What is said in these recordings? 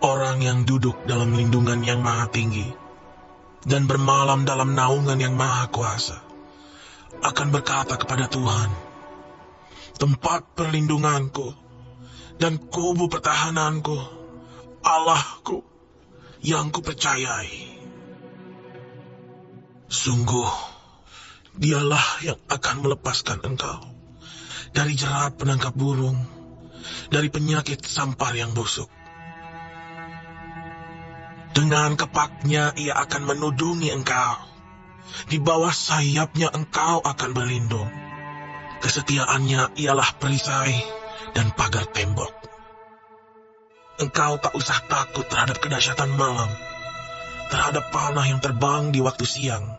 Orang yang duduk dalam lindungan yang maha tinggi dan bermalam dalam naungan yang maha kuasa akan berkata kepada Tuhan, tempat perlindunganku dan kubu pertahananku, Allahku yang kupercayai. Sungguh, dialah yang akan melepaskan engkau dari jerat penangkap burung, dari penyakit sampar yang busuk. Dengan kepaknya ia akan menudungi engkau. Di bawah sayapnya engkau akan berlindung. Kesetiaannya ialah perisai dan pagar tembok. Engkau tak usah takut terhadap kedahsyatan malam, terhadap panah yang terbang di waktu siang,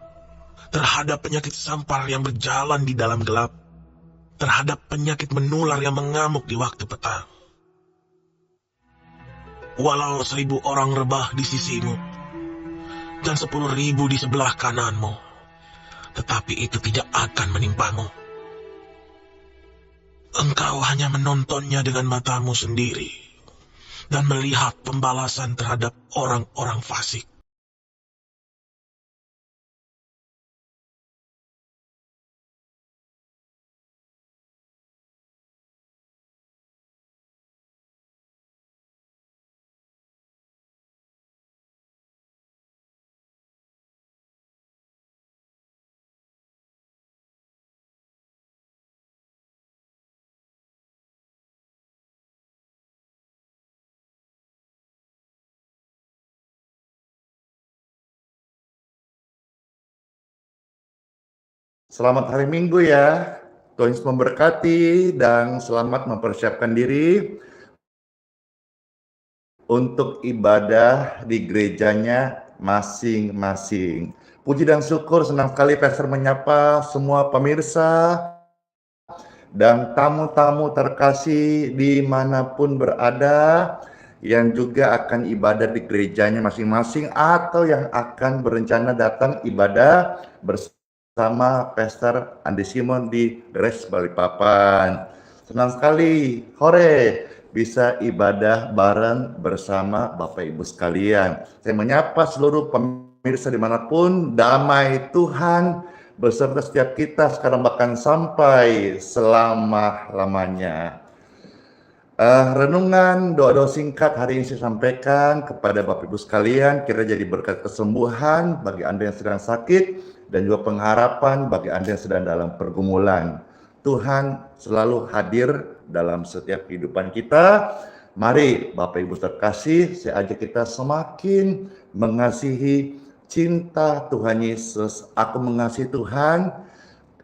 terhadap penyakit sampar yang berjalan di dalam gelap, terhadap penyakit menular yang mengamuk di waktu petang. Walau 1000 orang rebah di sisimu dan 10.000 di sebelah kananmu, tetapi itu tidak akan menimpamu. Engkau hanya menontonnya dengan matamu sendiri dan melihat pembalasan terhadap orang-orang fasik. Selamat hari Minggu ya. Tuhan Yesus memberkati dan selamat mempersiapkan diri untuk ibadah di gerejanya masing-masing. Puji dan syukur, senang sekali Pastor menyapa semua pemirsa dan tamu-tamu terkasih dimanapun berada yang juga akan ibadah di gerejanya masing-masing atau yang akan berencana datang ibadah bersama Pastor Andi Simon di Grace Balikpapan. Senang sekali, hore, bisa ibadah bareng bersama Bapak Ibu sekalian. Saya menyapa seluruh pemirsa dimanapun, damai Tuhan beserta setiap kita sekarang bahkan sampai selama-lamanya. Renungan doa-doa singkat hari ini saya sampaikan kepada Bapak Ibu sekalian, kira jadi berkat kesembuhan bagi Anda yang sedang sakit dan juga pengharapan bagi Anda yang sedang dalam pergumulan. Tuhan selalu hadir dalam setiap kehidupan kita. Mari Bapak Ibu terkasih, saya ajak kita semakin mengasihi cinta Tuhan Yesus. Aku mengasihi Tuhan,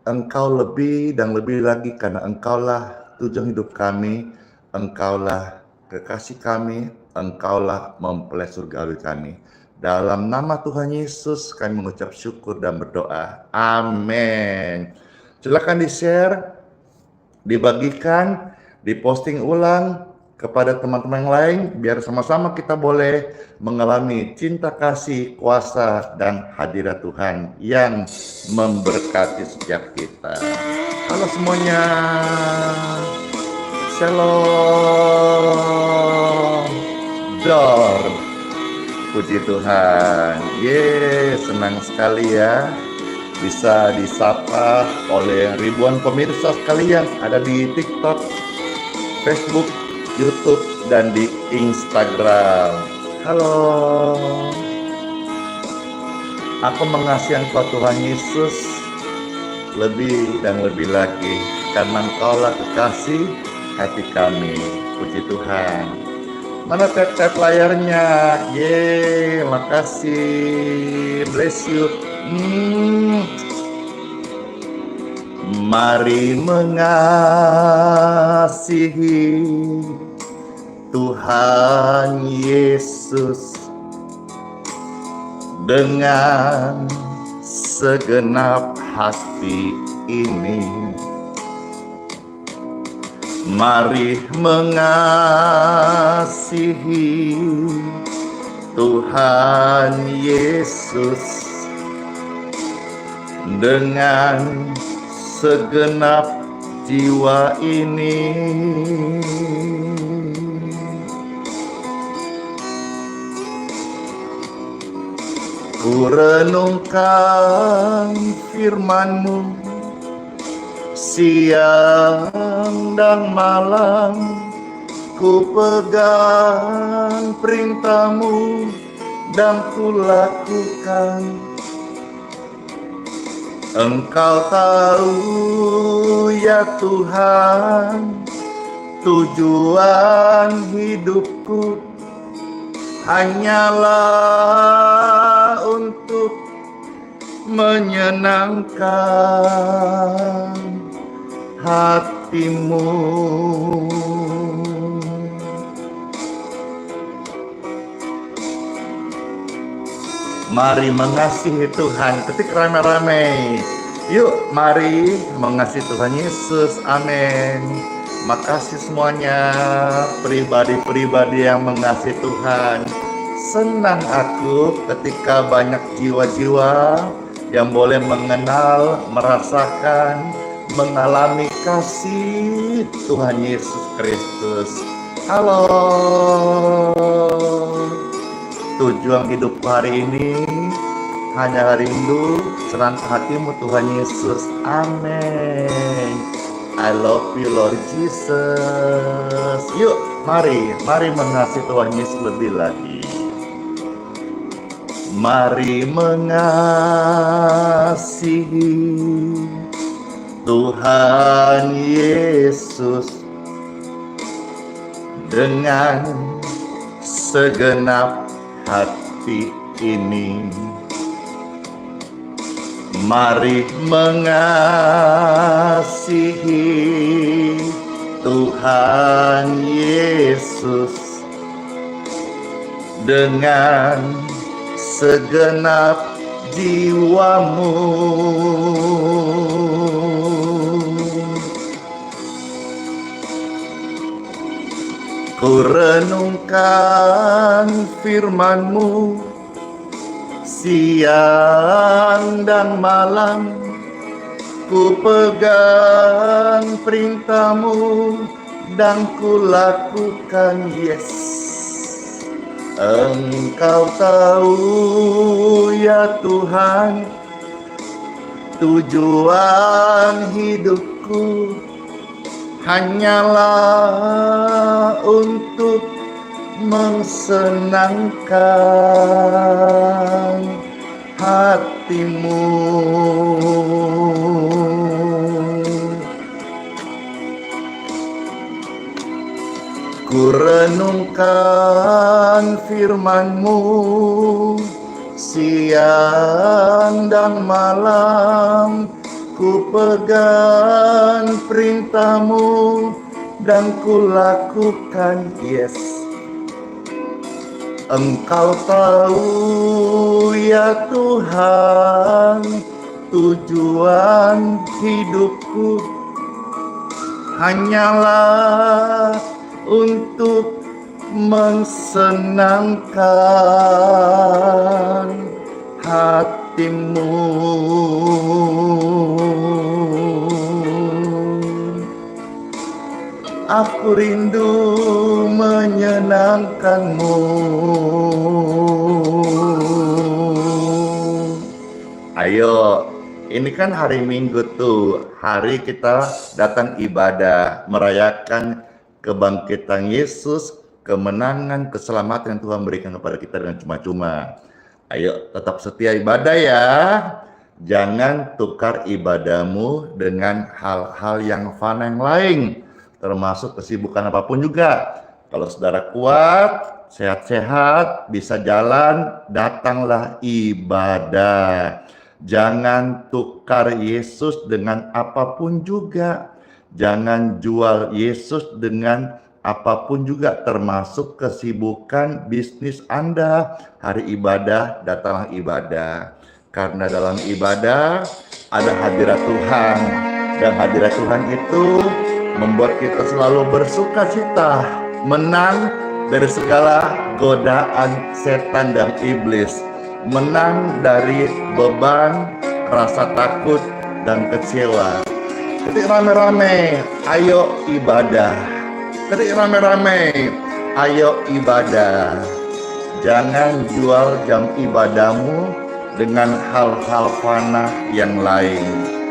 Engkau lebih dan lebih lagi karena Engkaulah tujuan hidup kami. Engkaulah kekasih kami, Engkaulah mempelai surgawi kami. Dalam nama Tuhan Yesus kami mengucap syukur dan berdoa. Amin. Silakan di-share, dibagikan, diposting ulang kepada teman-teman yang lain, biar sama-sama kita boleh mengalami cinta kasih, kuasa, dan hadirat Tuhan yang memberkati setiap kita. Halo semuanya. Shalom, Dor, puji Tuhan. Senang sekali ya bisa disapa oleh ribuan pemirsa sekalian ada di TikTok, Facebook, YouTube, dan di Instagram. Halo, aku mengasihi Engkau Tuhan Yesus lebih dan lebih lagi karena Engkaulah kekasih hati kami. Puji Tuhan. Mana tap-tap layarnya? Makasih. Bless you. Mari mengasihi Tuhan Yesus dengan segenap hati ini. Mari mengasihi Tuhan Yesus dengan segenap jiwa ini. Ku renungkan firman-Mu siang dan malam, ku pegang perintah-Mu dan ku lakukan. Engkau tahu ya Tuhan, tujuan hidupku hanyalah untuk menyenangkan hati-Mu. Mari mengasihi Tuhan, ketik rame-rame. Yuk mari mengasihi Tuhan Yesus, amin. Makasih semuanya, pribadi-pribadi yang mengasihi Tuhan. Senang aku ketika banyak jiwa-jiwa yang boleh mengenal, merasakan, mengalami kasih Tuhan Yesus Kristus. Halo. Tujuan hidup hari ini hanya rindu senang hati-Mu Tuhan Yesus. Amin. I love you Lord Jesus. Yuk mari mengasihi Tuhan Yesus lebih lagi. Mari mengasihi Tuhan Yesus dengan segenap hati ini. Mari mengasihi Tuhan Yesus dengan segenap jiwamu. Ku renungkan firman-Mu siang dan malam, ku pegang perintah-Mu dan ku lakukan. Yes, Engkau tahu ya Tuhan, tujuan hidupku hanyalah untuk mensenangkan hati-Mu. Ku renungkan firman-Mu siang dan malam, ku pegang perintah-Mu dan ku lakukan. Yes, Engkau tahu ya Tuhan, tujuan hidupku hanyalah untuk mensenangkan hati-Mu. Aku rindu menyenangkan-Mu. Ayo, ini kan hari Minggu tuh, hari kita datang ibadah, merayakan kebangkitan Yesus, kemenangan, keselamatan yang Tuhan berikan kepada kita dengan cuma-cuma. Ayo, tetap setia ibadah ya. Jangan tukar ibadahmu dengan hal-hal yang fana yang lain, termasuk kesibukan apapun juga. Kalau saudara kuat, sehat-sehat, bisa jalan, datanglah ibadah. Jangan tukar Yesus dengan apapun juga. Jangan jual Yesus dengan apapun juga, termasuk kesibukan bisnis Anda. Hari ibadah, datanglah ibadah. Karena dalam ibadah ada hadirat Tuhan. Dan hadirat Tuhan itu membuat kita selalu bersukacita, menang dari segala godaan setan dan iblis, menang dari beban, rasa takut dan kecewa. Ketik rame-rame, ayo ibadah. Ketik rame-rame, ayo ibadah. Jangan jual jam ibadahmu dengan hal-hal fana yang lain.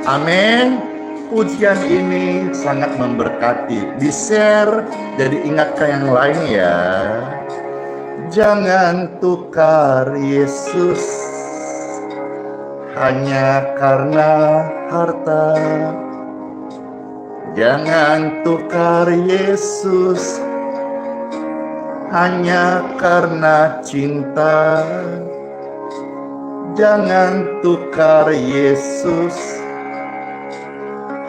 Amin. Pujian ini sangat memberkati. Di-share, jadi ingatkan yang lain ya. Jangan tukar Yesus hanya karena harta. Jangan tukar Yesus hanya karena cinta. Jangan tukar Yesus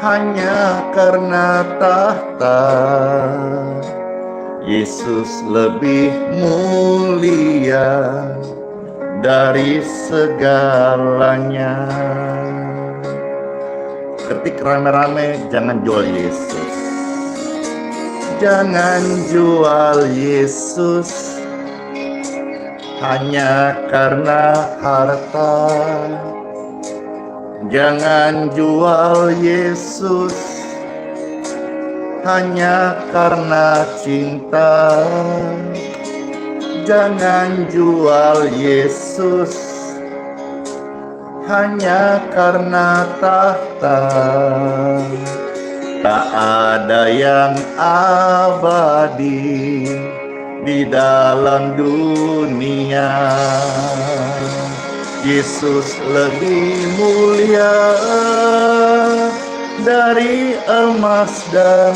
hanya karena tahta. Yesus lebih mulia dari segalanya. Ketik rame-rame, jangan jual Yesus. Jangan jual Yesus hanya karena harta. Jangan jual Yesus hanya karena cinta. Jangan jual Yesus hanya karena tahta. Tak ada yang abadi di dalam dunia. Yesus lebih mulia dari emas dan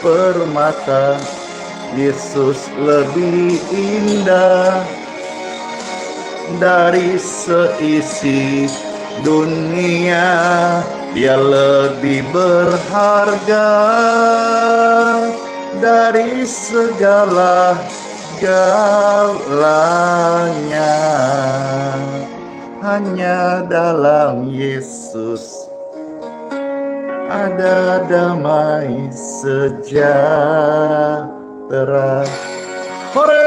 permata. Yesus lebih indah dari seisi dunia. Dia lebih berharga dari segala galanya. Hanya dalam Yesus ada damai sejahtera. Hore!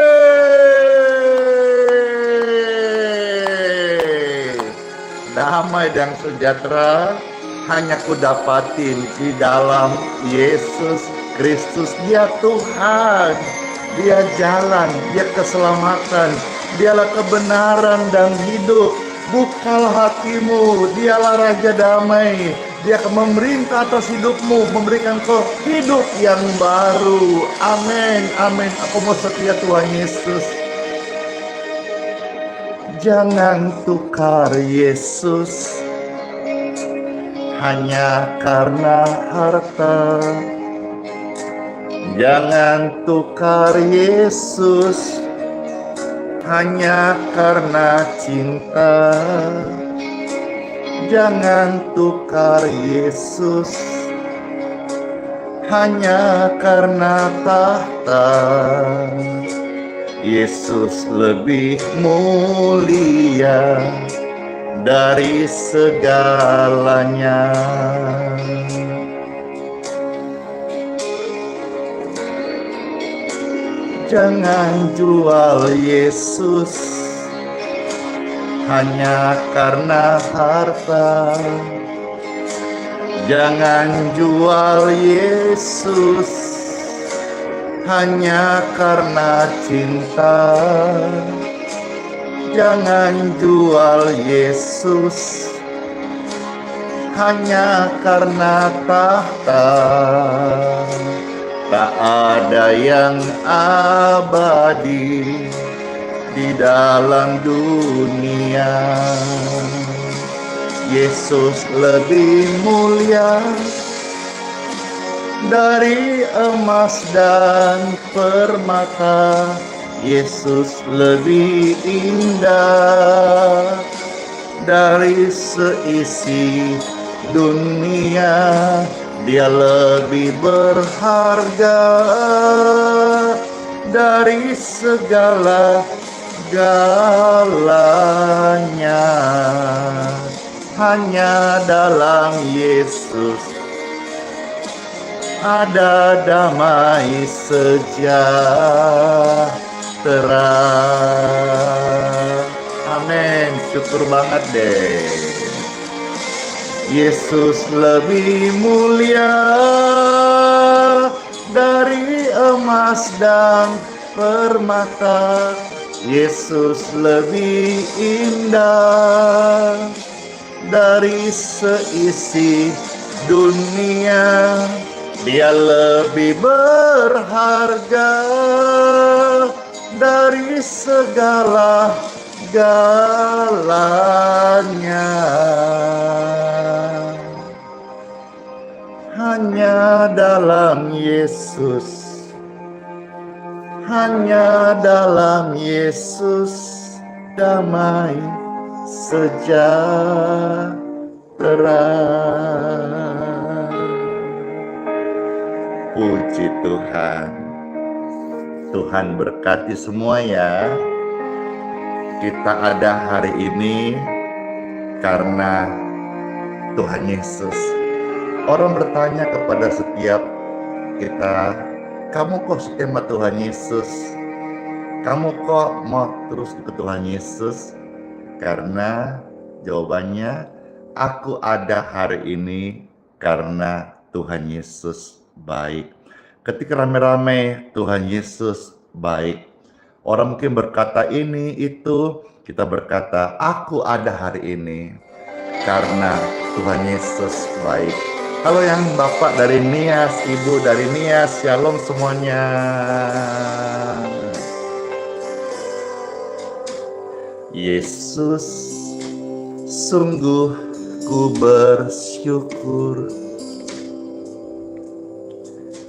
Damai dan sejahtera hanya kudapatin di dalam Yesus Kristus. Dia Tuhan, Dia jalan, Dia keselamatan, Dialah kebenaran dan hidup. Bukalah hatimu, Dialah Raja Damai. Dia akan memerintah atas hidupmu, memberikan kau hidup yang baru. Amin, amin. Aku mau setia Tuhan Yesus. Jangan tukar Yesus hanya karena harta. Jangan tukar Yesus hanya karena cinta. Jangan tukar Yesus hanya karena tahta. Yesus lebih mulia dari segalanya. Jangan jual Yesus hanya karena harta. Jangan jual Yesus hanya karena cinta. Jangan jual Yesus hanya karena tahta. Tak ada yang abadi di dalam dunia. Yesus lebih mulia dari emas dan permata. Yesus lebih indah dari seisi dunia. Dia lebih berharga dari segala galanya. Hanya dalam Yesus ada damai sejahtera. Amin. Syukur banget deh. Yesus lebih mulia dari emas dan permata. Yesus lebih indah dari seisi dunia. Dia lebih berharga dari segala-galanya. Hanya dalam Yesus, hanya dalam Yesus damai sejahtera. Puji Tuhan. Tuhan berkati semua ya. Kita ada hari ini karena Tuhan Yesus. Orang bertanya kepada setiap kita, kamu kok setia sama Tuhan Yesus? Kamu kok mau terus ikut Tuhan Yesus? Karena jawabannya, aku ada hari ini karena Tuhan Yesus baik. Ketika rame-rame Tuhan Yesus baik. Orang mungkin berkata ini, itu. Kita berkata, aku ada hari ini karena Tuhan Yesus baik. Halo yang Bapak dari Nias, Ibu dari Nias, Shalom semuanya. Yesus, sungguh ku bersyukur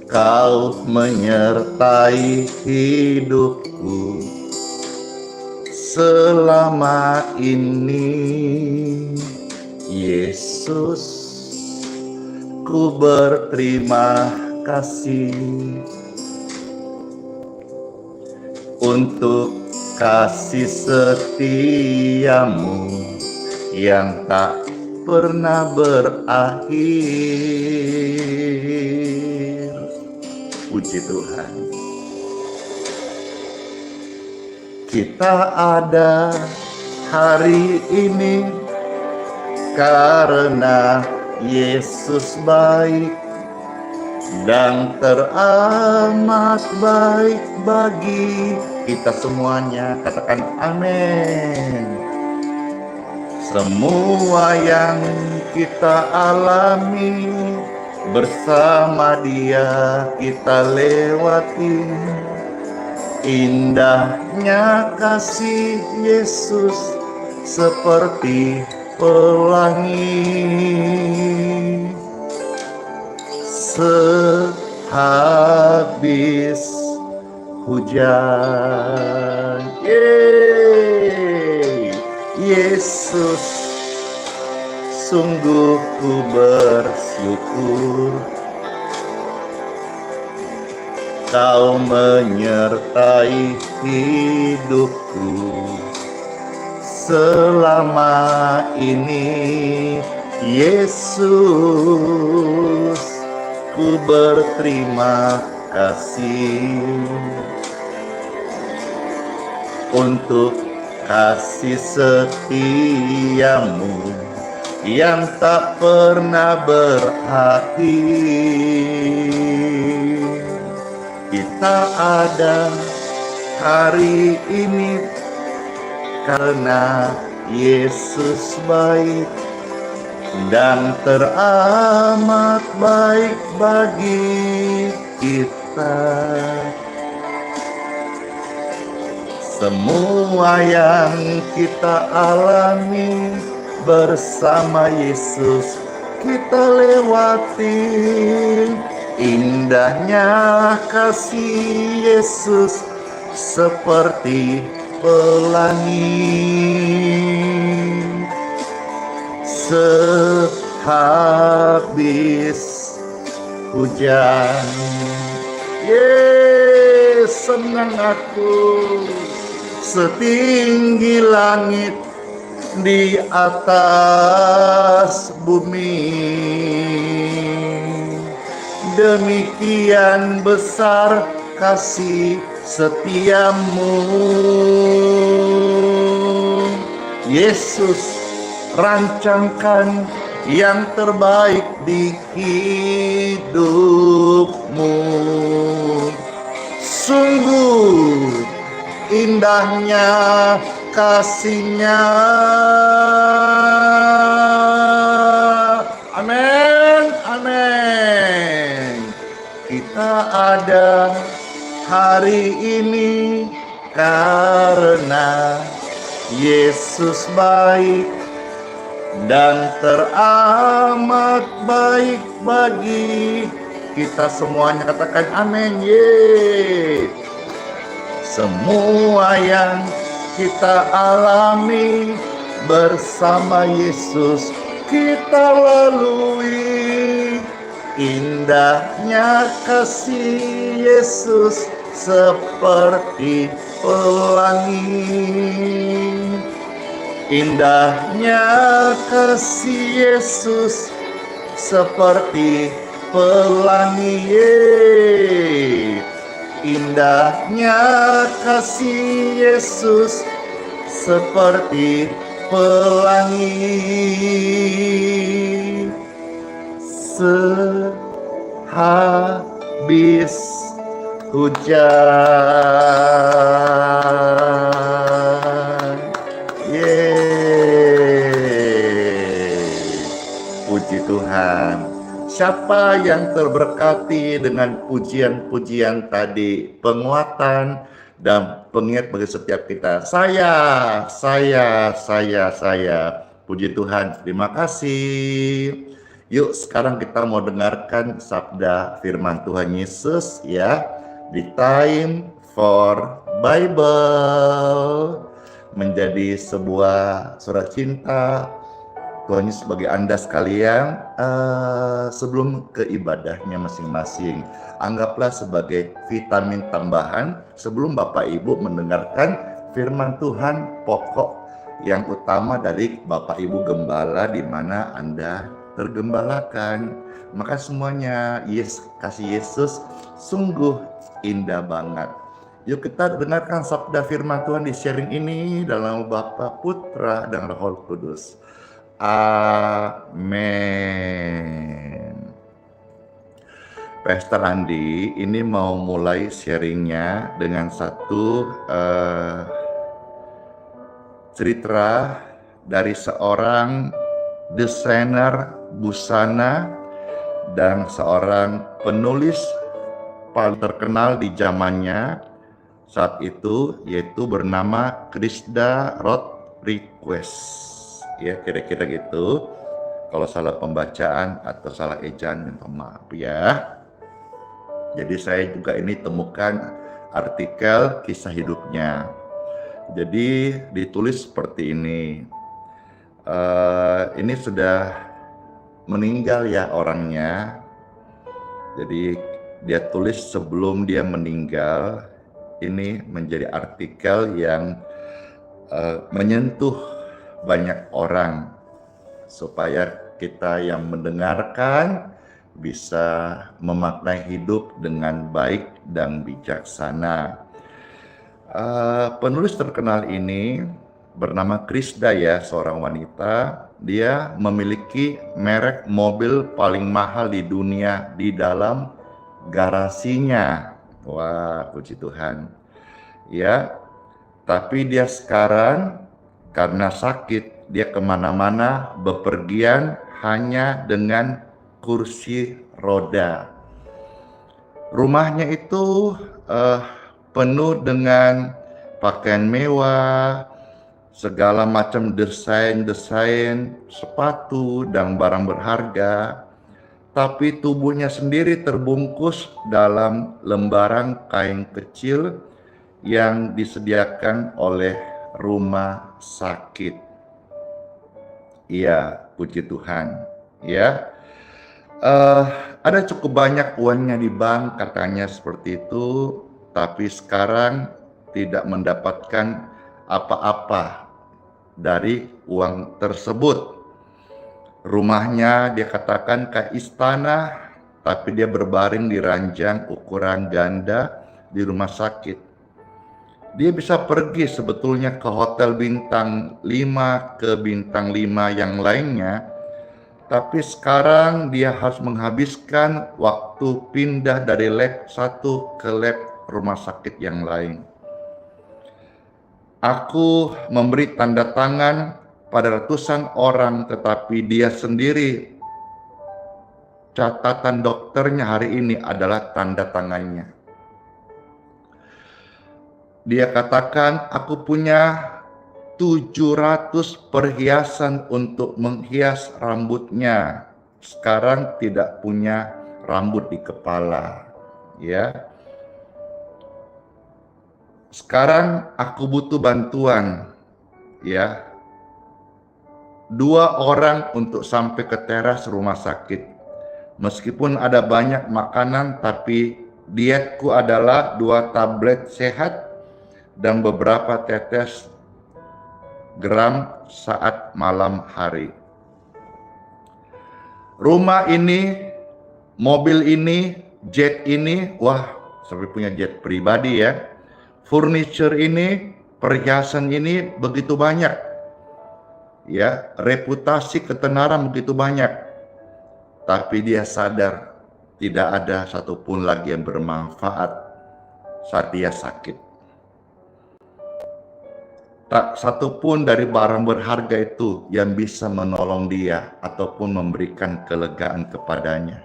Kau menyertai hidupku selama ini. Yesus, ku berterima kasih untuk kasih setiamu yang tak pernah berakhir. Puji Tuhan. Kita ada hari ini karena Yesus baik dan teramat baik bagi kita semuanya. Katakan amin. Semua yang kita alami bersama Dia kita lewati. Indahnya kasih Yesus seperti pelangi. Sehabis hujan, Yesus, sungguh ku bersyukur Kau menyertai hidupku selama ini. Yesus, ku berterima kasih untuk kasih setiamu yang tak pernah berakhir. Kita ada hari ini karena Yesus baik dan teramat baik bagi kita. Semua yang kita alami bersama Yesus kita lewati. Indahnya kasih Yesus seperti pelangi. Sehabis hujan, senang aku setinggi langit di atas bumi. Demikian besar kasih setiamu. Yesus, rancangkan yang terbaik di hidupmu. Sungguh indahnya kasih-Nya. Amin, amin. Kita ada hari ini karena Yesus baik dan teramat baik bagi kita semuanya. Katakan amin. Semua yang kita alami bersama Yesus kita lalui. Indahnya kasih Yesus seperti pelangi. Indahnya kasih Yesus seperti pelangi. Indahnya kasih Yesus seperti pelangi. Sehabis hujan. Puji Tuhan. Siapa yang terberkati dengan pujian-pujian tadi, penguatan dan pengingat bagi setiap kita? Saya. Puji Tuhan, terima kasih. Yuk sekarang kita mau dengarkan sabda firman Tuhan Yesus ya. Di Time for Bible. Menjadi sebuah surat cinta Tuhan Yesus bagi Anda sekalian, sebelum ke ibadahnya masing-masing. Anggaplah sebagai vitamin tambahan sebelum Bapak Ibu mendengarkan firman Tuhan pokok yang utama dari Bapak Ibu Gembala di mana Anda tergembalakan. Maka semuanya kasih Yesus sungguh indah banget. Yuk kita dengarkan sabda firman Tuhan di sharing ini dalam nama Bapa, Putra, dan Roh Kudus. Amin. Pastor Andi ini mau mulai sharingnya dengan satu cerita dari seorang desainer busana dan seorang penulis paling terkenal di zamannya saat itu, yaitu bernama Krishna Rodriguez. Ya, kira-kira gitu. Kalau salah pembacaan atau salah ejaan, minta maaf ya. Jadi saya juga ini temukan artikel kisah hidupnya. Jadi ditulis seperti ini. Ini sudah meninggal ya orangnya. Jadi dia tulis sebelum dia meninggal. Ini menjadi artikel yang menyentuh banyak orang supaya kita yang mendengarkan bisa memaknai hidup dengan baik dan bijaksana. Penulis terkenal ini bernama Krishna ya, seorang wanita. Dia memiliki merek mobil paling mahal di dunia di dalam garasinya. Wah, puji Tuhan. Ya, tapi dia sekarang karena sakit, dia kemana-mana bepergian hanya dengan kursi roda. Rumahnya itu penuh dengan pakaian mewah, segala macam desain-desain, sepatu, dan barang berharga. Tapi tubuhnya sendiri terbungkus dalam lembaran kain kecil yang disediakan oleh rumah sakit. Iya, puji Tuhan. Ya, ada cukup banyak uangnya di bank, katanya seperti itu. Tapi sekarang tidak mendapatkan apa-apa dari uang tersebut. Rumahnya dia katakan kayak istana, tapi dia berbaring di ranjang ukuran ganda di rumah sakit. Dia bisa pergi sebetulnya ke hotel bintang 5, ke bintang 5 yang lainnya, tapi sekarang dia harus menghabiskan waktu pindah dari lab satu ke lab rumah sakit yang lain. Aku memberi tanda tangan pada ratusan orang, tetapi dia sendiri, catatan dokternya hari ini adalah tanda tangannya. Dia katakan, aku punya 700 perhiasan untuk menghias rambutnya. Sekarang tidak punya rambut di kepala. Ya. Sekarang aku butuh bantuan. Ya. 2 orang untuk sampai ke teras rumah sakit. Meskipun ada banyak makanan, tapi dietku adalah 2 tablet sehat dan beberapa tetes gram saat malam hari. Rumah ini, mobil ini, jet ini, wah, sampai punya jet pribadi ya. Furniture ini, perhiasan ini begitu banyak. Ya, reputasi ketenaran begitu banyak. Tapi dia sadar tidak ada satupun lagi yang bermanfaat saat dia sakit. Tak satupun dari barang berharga itu yang bisa menolong dia ataupun memberikan kelegaan kepadanya.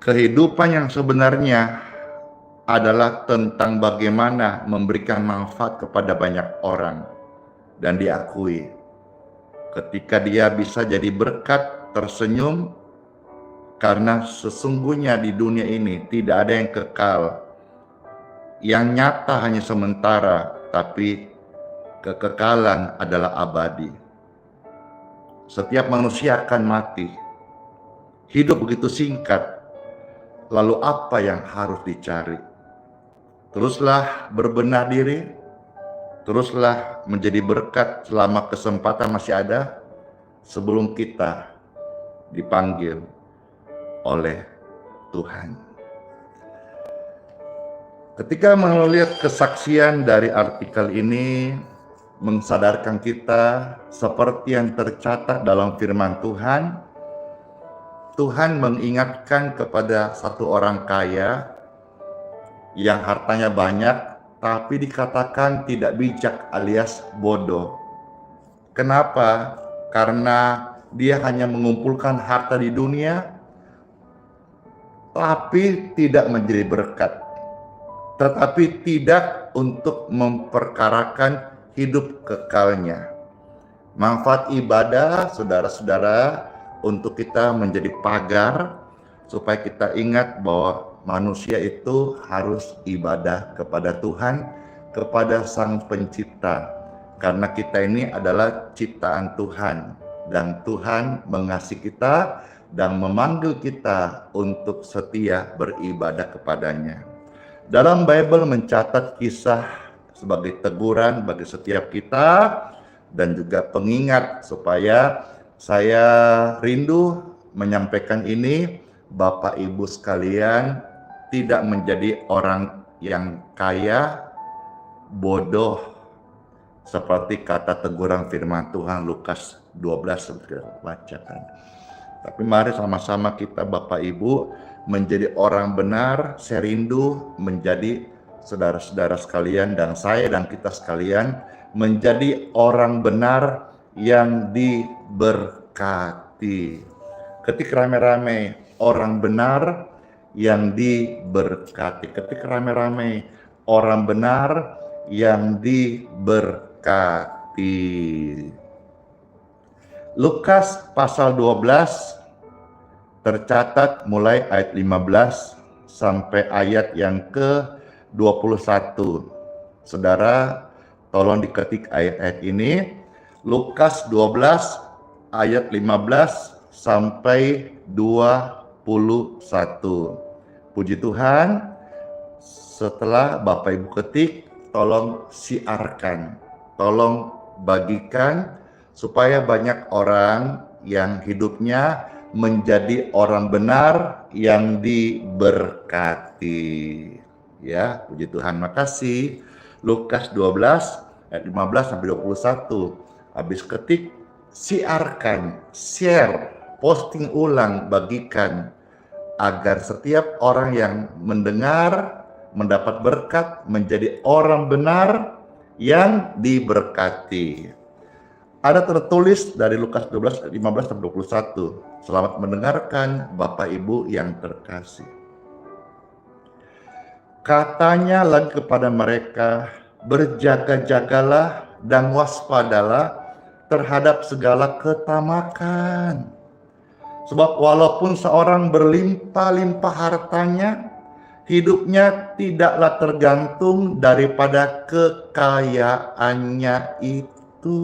Kehidupan yang sebenarnya adalah tentang bagaimana memberikan manfaat kepada banyak orang. Dan diakui, ketika dia bisa jadi berkat, tersenyum, karena sesungguhnya di dunia ini tidak ada yang kekal. Yang nyata hanya sementara, tapi kekekalan adalah abadi. Setiap manusia akan mati. Hidup begitu singkat. Lalu apa yang harus dicari? Teruslah berbenah diri. Teruslah menjadi berkat selama kesempatan masih ada sebelum kita dipanggil oleh Tuhan. Ketika melihat kesaksian dari artikel ini mensadarkan kita seperti yang tercatat dalam firman Tuhan, Tuhan mengingatkan kepada satu orang kaya yang hartanya banyak, tapi dikatakan tidak bijak alias bodoh. Kenapa? Karena dia hanya mengumpulkan harta di dunia, tapi tidak menjadi berkat. Tetapi tidak untuk memperkarakan hidup kekalnya. Manfaat ibadah, saudara-saudara, untuk kita menjadi pagar, supaya kita ingat bahwa manusia itu harus ibadah kepada Tuhan, kepada Sang Pencipta. Karena kita ini adalah ciptaan Tuhan. Dan Tuhan mengasihi kita dan memanggil kita untuk setia beribadah kepadanya. Dalam Bible mencatat kisah sebagai teguran bagi setiap kita dan juga pengingat supaya saya rindu menyampaikan ini, Bapak Ibu sekalian, tidak menjadi orang yang kaya, bodoh, seperti kata teguran firman Tuhan Lukas 12 seperti kita bacakan. Tapi mari sama-sama kita Bapak Ibu menjadi orang benar. Saya rindu menjadi saudara-saudara sekalian dan saya dan kita sekalian menjadi orang benar yang diberkati. Ketika rame-rame orang benar yang diberkati. Ketika rame-rame orang benar yang diberkati. Lukas pasal 12 tercatat mulai ayat 15 sampai ayat yang ke-21. Saudara, tolong diketik ayat-ayat ini. Lukas 12 ayat 15 sampai 21. Puji Tuhan, setelah Bapak Ibu ketik, tolong siarkan, tolong bagikan, supaya banyak orang yang hidupnya menjadi orang benar yang diberkati. Ya, puji Tuhan, makasih. Lukas 12 ayat 15 sampai 21. Habis ketik, siarkan, share, posting ulang, bagikan, agar setiap orang yang mendengar mendapat berkat, menjadi orang benar yang diberkati. Ada tertulis dari Lukas 12 ayat 15 sampai 21. Selamat mendengarkan Bapak Ibu yang terkasih. Katanya lagi kepada mereka, berjaga-jagalah dan waspadalah terhadap segala ketamakan. Sebab walaupun seorang berlimpah-limpah hartanya, hidupnya tidaklah tergantung daripada kekayaannya itu.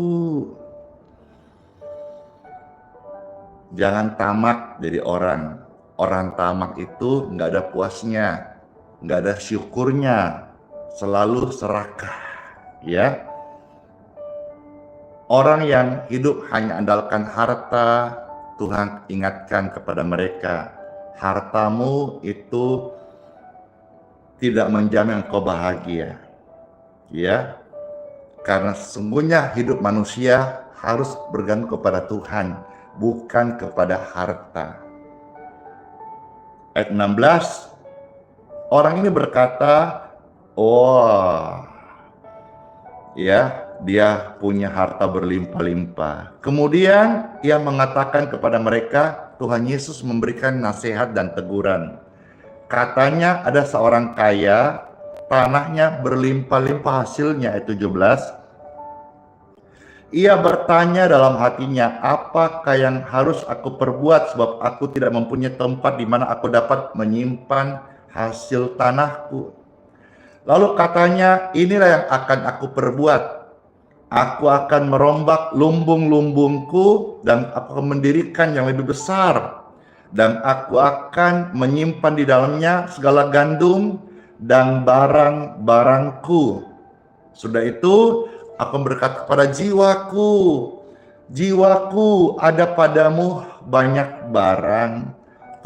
Jangan tamak jadi orang. Orang tamak itu nggak ada puasnya, nggak ada syukurnya, selalu serakah. Ya, orang yang hidup hanya andalkan harta, Tuhan ingatkan kepada mereka, hartamu itu tidak menjamin engkau bahagia. Ya, karena sesungguhnya hidup manusia harus bergantung kepada Tuhan, bukan kepada harta. Ayat 16, orang ini berkata, ya, dia punya harta berlimpah-limpah. Kemudian ia mengatakan kepada mereka, Tuhan Yesus memberikan nasihat dan teguran. Katanya ada seorang kaya, tanahnya berlimpah-limpah hasilnya, ayat 17. Ia bertanya dalam hatinya, apakah yang harus aku perbuat sebab aku tidak mempunyai tempat di mana aku dapat menyimpan hasil tanahku. Lalu katanya, inilah yang akan aku perbuat. Aku akan merombak lumbung-lumbungku dan aku akan mendirikan yang lebih besar. Dan aku akan menyimpan di dalamnya segala gandum dan barang-barangku. Sudah itu, aku berkata kepada jiwaku, jiwaku, ada padamu banyak barang,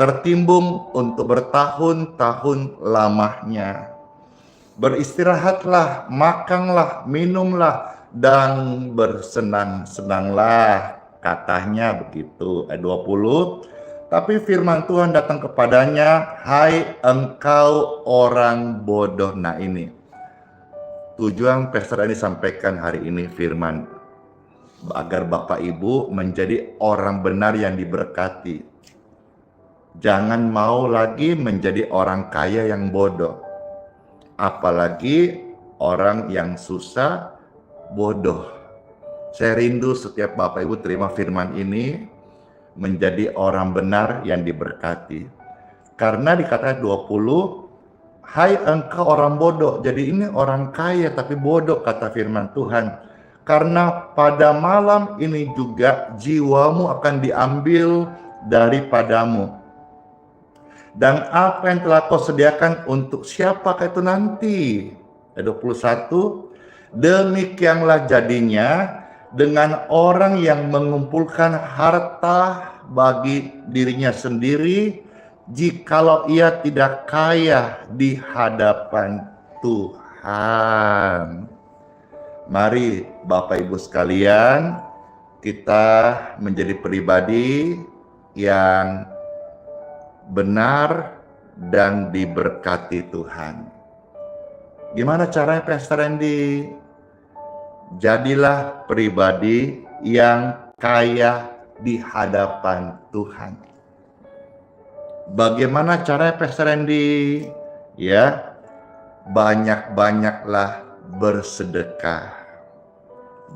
tertimbun untuk bertahun-tahun lamanya. Beristirahatlah, makanlah, minumlah, dan bersenang-senanglah. Katanya begitu, ayat 20. Tapi firman Tuhan datang kepadanya, hai engkau orang bodoh. Nah ini, tujuan pester ini sampaikan hari ini firman, agar Bapak Ibu menjadi orang benar yang diberkati. Jangan mau lagi menjadi orang kaya yang bodoh. Apalagi orang yang susah bodoh. Saya rindu setiap Bapak Ibu terima firman ini, menjadi orang benar yang diberkati. Karena dikatakan 20, hai engkau orang bodoh. Jadi ini orang kaya tapi bodoh, kata firman Tuhan. Karena pada malam ini juga jiwamu akan diambil daripadamu. Dan apa yang telah kau sediakan untuk siapakah itu nanti? Ayat 21, demikianlah jadinya dengan orang yang mengumpulkan harta bagi dirinya sendiri, jikalau ia tidak kaya di hadapan Tuhan. Mari Bapak Ibu sekalian, kita menjadi pribadi yang benar dan diberkati Tuhan. Gimana caranya Pastor Randy? Jadilah pribadi yang kaya di hadapan Tuhan. Bagaimana caranya Pastor Randy? Ya, banyak-banyaklah bersedekah.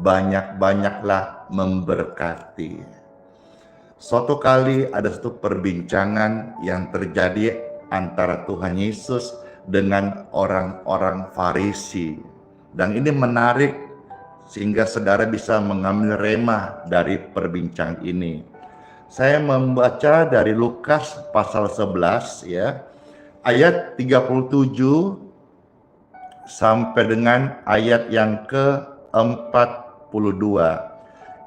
Banyak-banyaklah memberkati. Suatu kali ada satu perbincangan yang terjadi antara Tuhan Yesus dengan orang-orang Farisi. Dan ini menarik sehingga saudara bisa mengambil rema dari perbincangan ini. Saya membaca dari Lukas pasal 11 ya, ayat 37 sampai dengan ayat yang ke-42.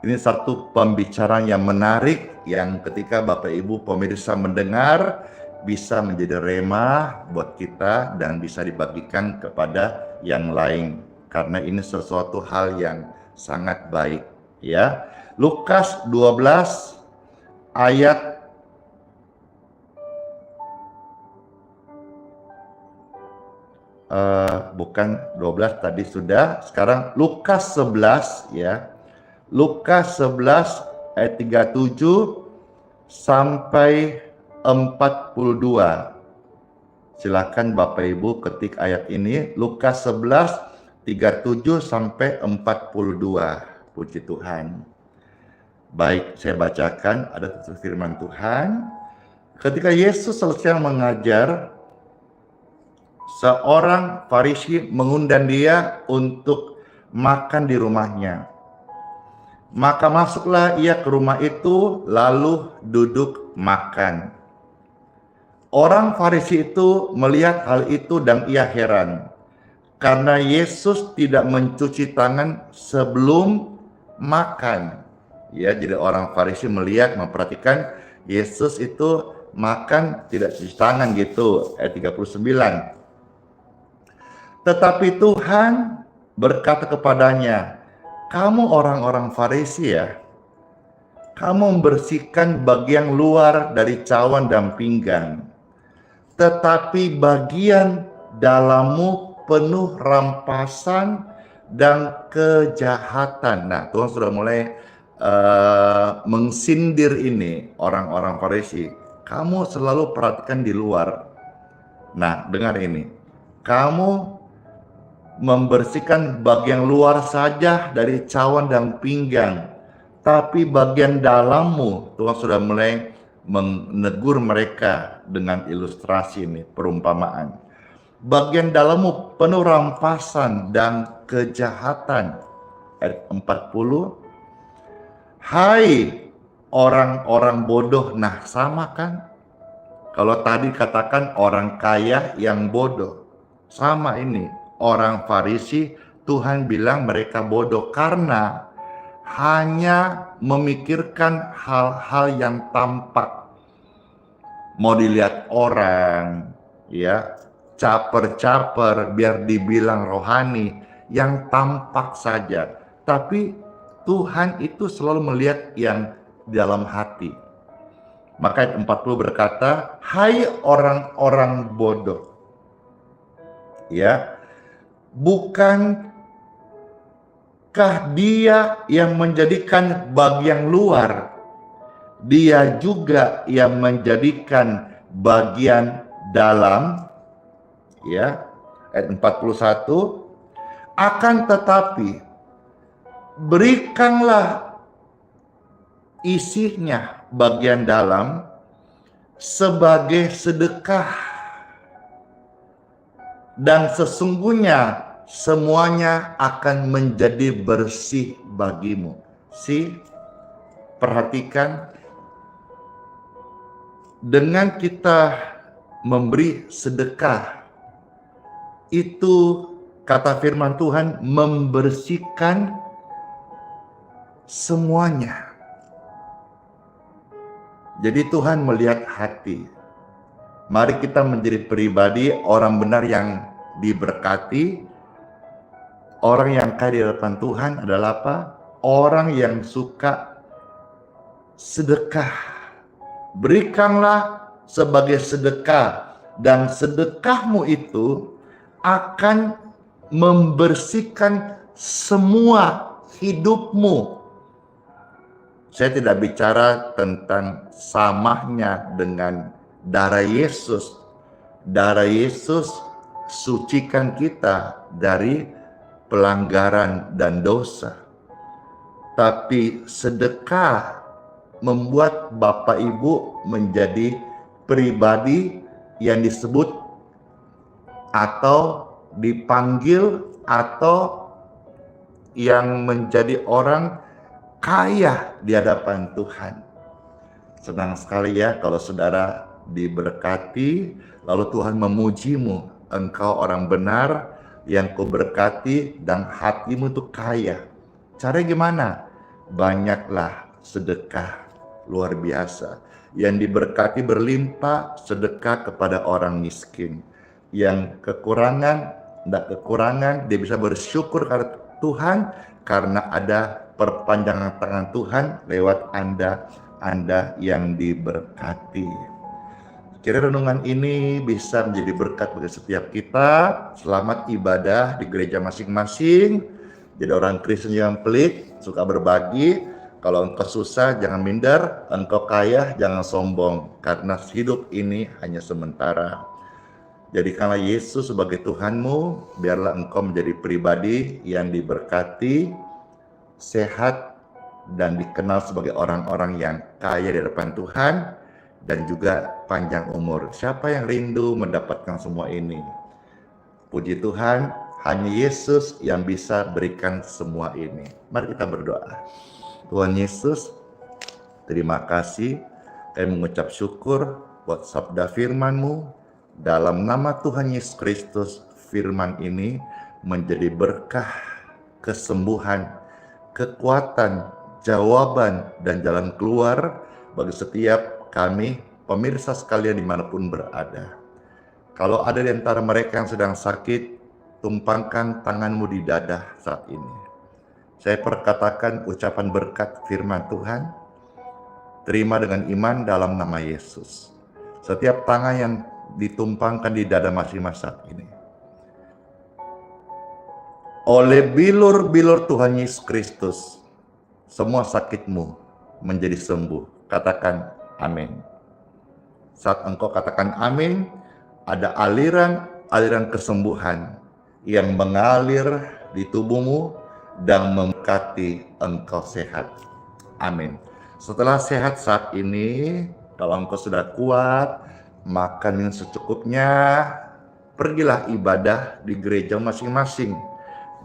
Ini satu pembicaraan yang menarik yang ketika Bapak Ibu pemirsa mendengar bisa menjadi rema buat kita dan bisa dibagikan kepada yang lain. Karena ini sesuatu hal yang sangat baik ya. Lukas 12 ayat bukan 12 tadi sudah. Sekarang Lukas 11 ya. Lukas 11 ayat 37 sampai 42. Silakan Bapak Ibu ketik ayat ini, Lukas 11 37 sampai 42. Puji Tuhan. Baik, saya bacakan, ada firman Tuhan. Ketika Yesus selesai mengajar, seorang Farisi mengundang dia untuk makan di rumahnya. Maka masuklah ia ke rumah itu, lalu duduk makan. Orang Farisi itu melihat hal itu dan ia heran, karena Yesus tidak mencuci tangan sebelum makan. Ya, jadi orang Farisi melihat, memperhatikan Yesus itu makan tidak cuci tangan gitu, ayat 39. Tetapi Tuhan berkata kepadanya, "Kamu orang-orang Farisi ya, kamu membersihkan bagian luar dari cawan dan pinggan, tetapi bagian dalammu penuh rampasan dan kejahatan." Nah, Tuhan sudah mulai mengsindir ini orang-orang Farisi. Kamu selalu perhatikan di luar. Nah, dengar ini. Kamu membersihkan bagian luar saja dari cawan dan pinggan, tapi bagian dalammu, Tuhan sudah mulai menegur mereka dengan ilustrasi ini, perumpamaan. Bagian dalammu penuh rampasan dan kejahatan. Ayat 40. Hai orang-orang bodoh. Nah, sama kan? Kalau tadi katakan orang kaya yang bodoh. Sama ini, orang Farisi, Tuhan bilang mereka bodoh karena hanya memikirkan hal-hal yang tampak. Mau dilihat orang, ya, caper-caper biar dibilang rohani, yang tampak saja. Tapi Tuhan itu selalu melihat yang dalam hati. Maka ayat 40 berkata, "Hai orang-orang bodoh." Ya, bukankah dia yang menjadikan bagian luar, dia juga yang menjadikan bagian dalam. Ya, ayat 41. Akan tetapi berikanlah isinya bagian dalam sebagai sedekah, dan sesungguhnya semuanya akan menjadi bersih bagimu. Perhatikan, dengan kita memberi sedekah, itu kata firman Tuhan membersihkan semuanya. Jadi Tuhan melihat hati. Mari kita menjadi pribadi orang benar yang diberkati. Orang yang kaya di hadapan Tuhan adalah apa? Orang yang suka sedekah. Berikanlah sebagai sedekah, dan sedekahmu itu akan membersihkan semua hidupmu. Saya tidak bicara tentang samanya dengan darah Yesus. Darah Yesus sucikan kita dari pelanggaran dan dosa. Tapi sedekah membuat Bapak Ibu menjadi pribadi yang disebut atau dipanggil atau yang menjadi orang kaya di hadapan Tuhan. Senang sekali ya kalau saudara diberkati, lalu Tuhan memujimu. Engkau orang benar yang kau berkati dan hatimu itu kaya. Caranya gimana? Banyaklah sedekah, luar biasa. Yang diberkati berlimpah, sedekah kepada orang miskin. Yang kekurangan, tidak kekurangan, dia bisa bersyukur kepada Tuhan karena ada perpanjangan tangan Tuhan lewat Anda yang diberkati. Kira renungan ini bisa menjadi berkat bagi setiap kita. Selamat ibadah di gereja masing-masing. Jadi orang Kristen yang pelit, suka berbagi. Kalau engkau susah, jangan minder. Engkau kaya, jangan sombong. Karena hidup ini hanya sementara. Jadikanlah Yesus sebagai Tuhanmu. Biarlah engkau menjadi pribadi yang diberkati, sehat, dan dikenal sebagai orang-orang yang kaya di hadapan Tuhan. Dan juga panjang umur. Siapa yang rindu mendapatkan semua ini? Puji Tuhan, hanya Yesus yang bisa berikan semua ini. Mari kita berdoa. Tuhan Yesus, terima kasih. Kami mengucap syukur buat sabda firman-Mu. Dalam nama Tuhan Yesus Kristus, firman ini menjadi berkah, kesembuhan, kekuatan, jawaban, dan jalan keluar bagi setiap kami, pemirsa sekalian dimanapun berada. Kalau ada di antara mereka yang sedang sakit, tumpangkan tanganmu di dada saat ini. Saya perkatakan ucapan berkat firman Tuhan, terima dengan iman dalam nama Yesus. Setiap tangan yang ditumpangkan di dada masing-masing saat ini, oleh bilur-bilur Tuhan Yesus Kristus, semua sakitmu menjadi sembuh. Katakan amin. Saat engkau katakan amin, ada aliran kesembuhan yang mengalir di tubuhmu dan memberkati engkau sehat. Amin. Setelah sehat saat ini, kalau engkau sudah kuat, makan yang secukupnya, pergilah ibadah di gereja masing-masing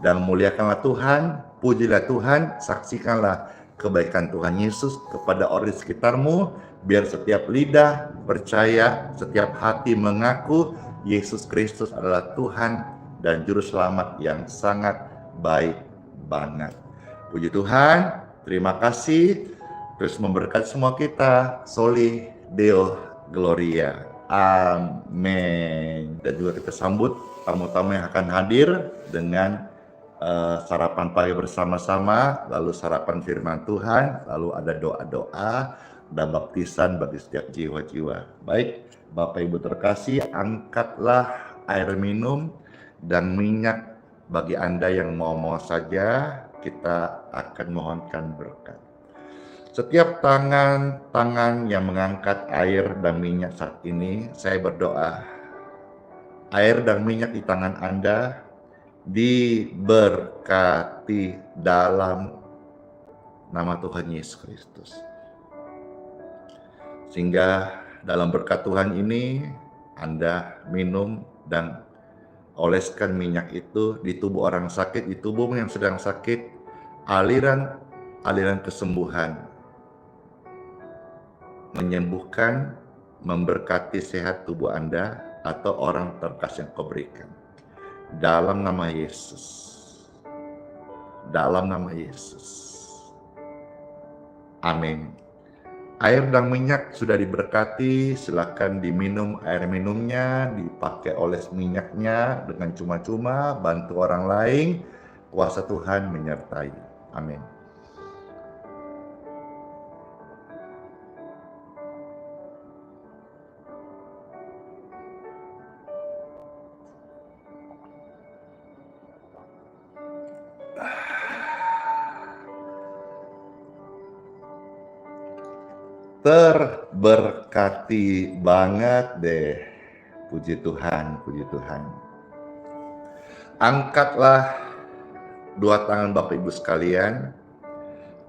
dan muliakanlah Tuhan, pujilah Tuhan, saksikanlah kebaikan Tuhan Yesus kepada orang di sekitarmu, biar setiap lidah percaya, setiap hati mengaku Yesus Kristus adalah Tuhan dan Juru Selamat yang sangat baik banget. Puji Tuhan, terima kasih, terus memberkati semua kita. Soli Deo Gloria. Amin. Dan juga kita sambut tamu-tamu yang akan hadir dengan sarapan pagi bersama-sama, lalu sarapan firman Tuhan, lalu ada doa-doa dan baptisan bagi setiap jiwa-jiwa. Baik, Bapak Ibu terkasih, angkatlah air minum dan minyak bagi Anda yang mau saja, kita akan mohonkan berkat. Setiap tangan yang mengangkat air dan minyak saat ini, saya berdoa, air dan minyak di tangan Anda diberkati dalam nama Tuhan Yesus Kristus. Sehingga dalam berkat Tuhan ini, Anda minum dan oleskan minyak itu di tubuh orang sakit, di tubuhmu yang sedang sakit, aliran kesembuhan, menyembuhkan, memberkati sehat tubuh Anda atau orang terkasih yang kau berikan. Dalam nama Yesus. Dalam nama Yesus. Amin. Air dan minyak sudah diberkati, silakan diminum air minumnya, dipakai oles minyaknya dengan cuma-cuma, bantu orang lain, kuasa Tuhan menyertai. Amin. Terberkati banget deh. Puji Tuhan, puji Tuhan. Angkatlah dua tangan Bapak Ibu sekalian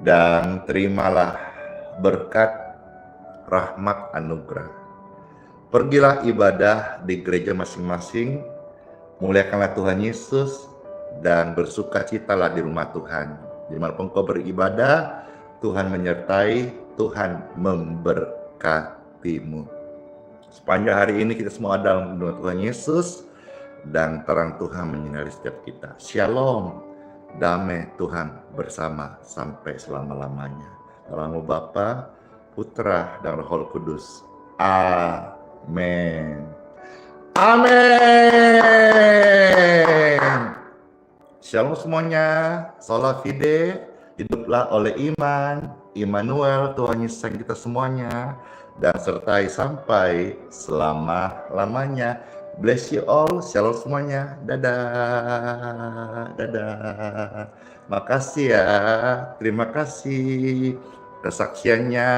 dan terimalah berkat rahmat anugerah. Pergilah ibadah di gereja masing-masing, muliakanlah Tuhan Yesus dan bersukacitalah di rumah Tuhan. Dimanapun kau beribadah, Tuhan menyertai, Tuhan memberkatimu. Sepanjang hari ini kita semua ada dalam nama Tuhan Yesus dan terang Tuhan menyinari setiap kita. Shalom, damai Tuhan bersama sampai selama-lamanya. Dalam nama Bapa, Putra, dan Roh Kudus. Amin. Amin. Shalom semuanya. Sola fide, hiduplah oleh iman. Immanuel, Tuhan Yesus sayang kita semuanya, dan sertai sampai selama-lamanya. Bless you all, shalom semuanya, dadah, dadah. Makasih ya, terima kasih kesaksiannya,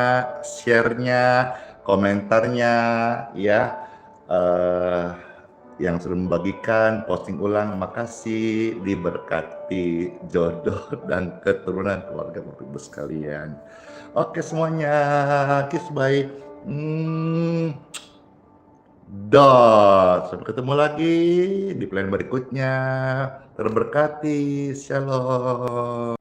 share-nya, komentarnya, ya. Yang sudah membagikan, posting ulang, makasih, diberkati jodoh dan keturunan keluarga Bapak Ibu sekalian. Oke semuanya, kiss bye. Sampai ketemu lagi di plan berikutnya. Terberkati, shalom.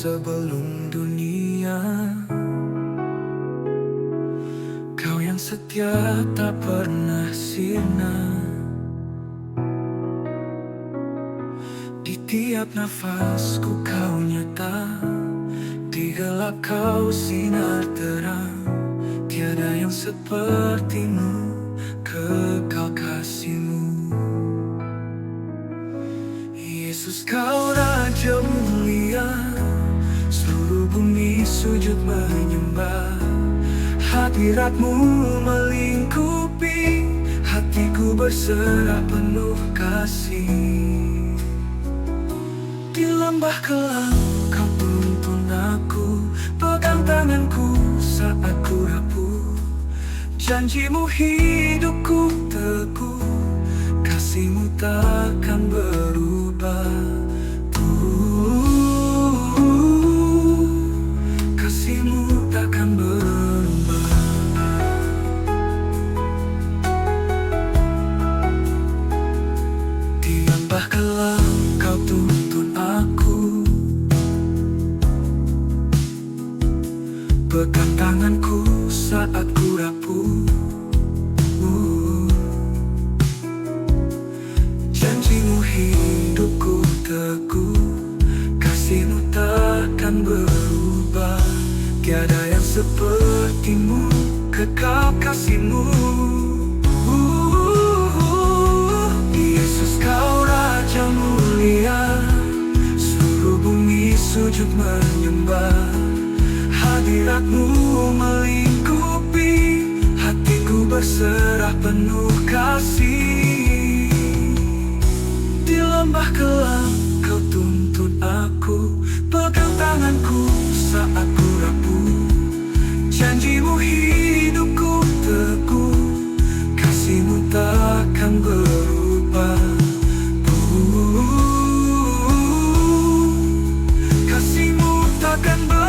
Sebelum dunia, Kau yang setia tak pernah sirna. Di tiap nafasku Kau nyata, di gelap Kau sinar terang. Tiada yang sepertimu, kekal kasih-Mu. Yesus Kau Raja mulia, seluruh bumi sujud menyembah. Hadirat-Mu melingkupi, hatiku berserah penuh kasih. Di lembah kelam Kau tuntun aku, pegang tanganku saat ku rapuh. Janji-Mu hidupku teguh, kasih-Mu takkan berubah. Kasih-Mu takkan berubah. Di lembah kelam Kau tuntun aku, pegang tanganku saat ku rapuh. Janji-Mu hidupku teguh, kasih-Mu takkan berubah. Tiada yang seperti-Mu, kekal kasih-Mu. Yesus Kau Raja mulia, seluruh bumi sujud menyembah. Hadirat-Mu melingkupi, hatiku berserah penuh kasih. Di lembah kelam Kau tuntun aku, pegang tanganku saat ku rapuh. Janji-Mu hidupku teguh, kasih-Mu takkan berubah. Kasih-Mu takkan berubah.